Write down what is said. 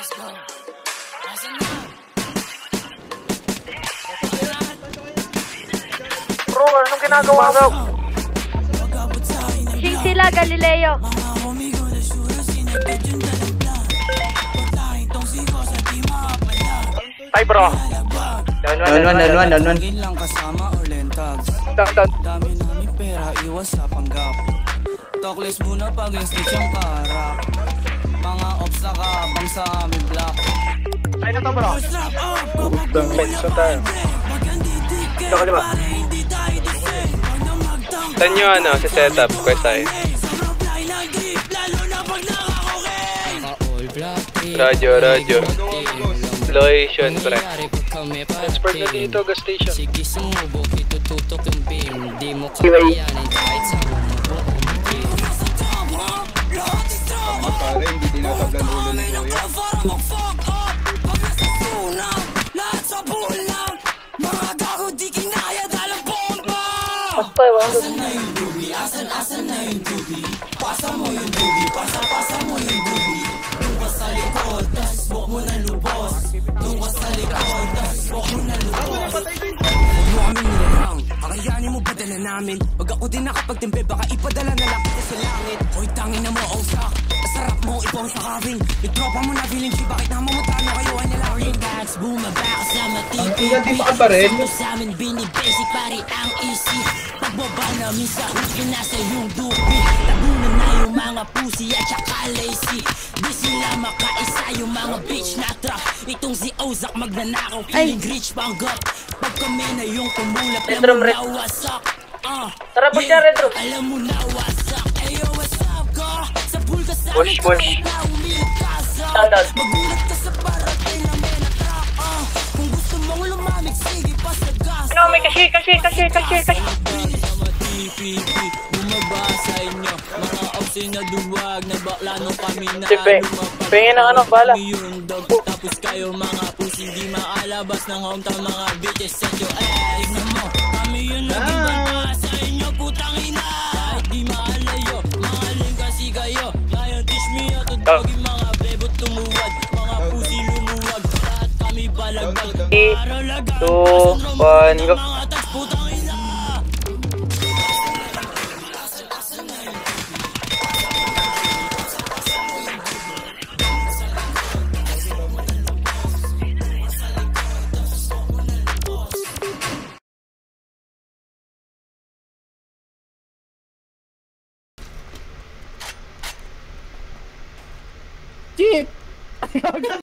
Bro, anong ginagawa mo? Sing sila, Galileo. Ay bro. Down one. Dami namin pera, iwas sa panggap. Talkless muna pag instinct siyang karak. Mga ops na kabang sa aming block. Ay na to bro. Penso tayo. Ito ka diba? Saan nyo sa setup, Kwesay? Radyo. Location, pre. Expert na dito, gas station. Sige, sumubok, itututok yung beam. Di mo kakayanin kahit sa bumubok. Pare, hindi tinatablan ulo ni Kuya. Pastay, wala doon. Asan na yung dubi? Pasa mo yung dubi, pasa mo yung dubi. Doon ka sa likod, tas walk mo na lubos. Doon ka sa likod, tas walk mo na lubos. Huwag mo kami nilalang, kakayanin mo padala namin. Pag ako din nakapagtimpe, baka ipadala na lang kita sa langit. Hoy, tangin na mo, ausak. Masarap mo, ipong sa kaving. Yung tropa mo na feeling si bakit namamutano kayo ang nilaring. Bags, bumaba sa matipid. Hindi pa ka rin. Sa amin binibasic, pari ang easy. Pagbaba namin sa husga, nasa yung dupi. Tabunan na yung mga pussy at saka lazy. Di sila makaisa yung mga bitch na trap. Itong si Ozak magnanakaw, feeling rich panggap. Pag kami na yung tumulap, alam mo na wasak. Tara po siya, Retro. Alam mo na wasak. Ayo, what's up ka? Sa pool ka sa Push. Standard. magulat ka sa parating na may natrack. Kung gusto mong lumamig, sige pa sa gas. No, may kasi. Bumaba sa inyo, mga opsi na duwag, na bakla nung kami na Pengin ng ano, bala. yung dog, tapos kayo mga pussy, di maalabas ng hometown, mga bitches sa inyo. Tignan mo, kami yun nagbibanta sa inyo, putang ina. Kahit di maalayo, mahalin kasi kayo. Ngayon teach me how to dog, yung mga bebot tumuwad, mga pussy lumuwag, lahat kami palagbag. 3, 2, 1, go. Mga tas putang ina. Chip!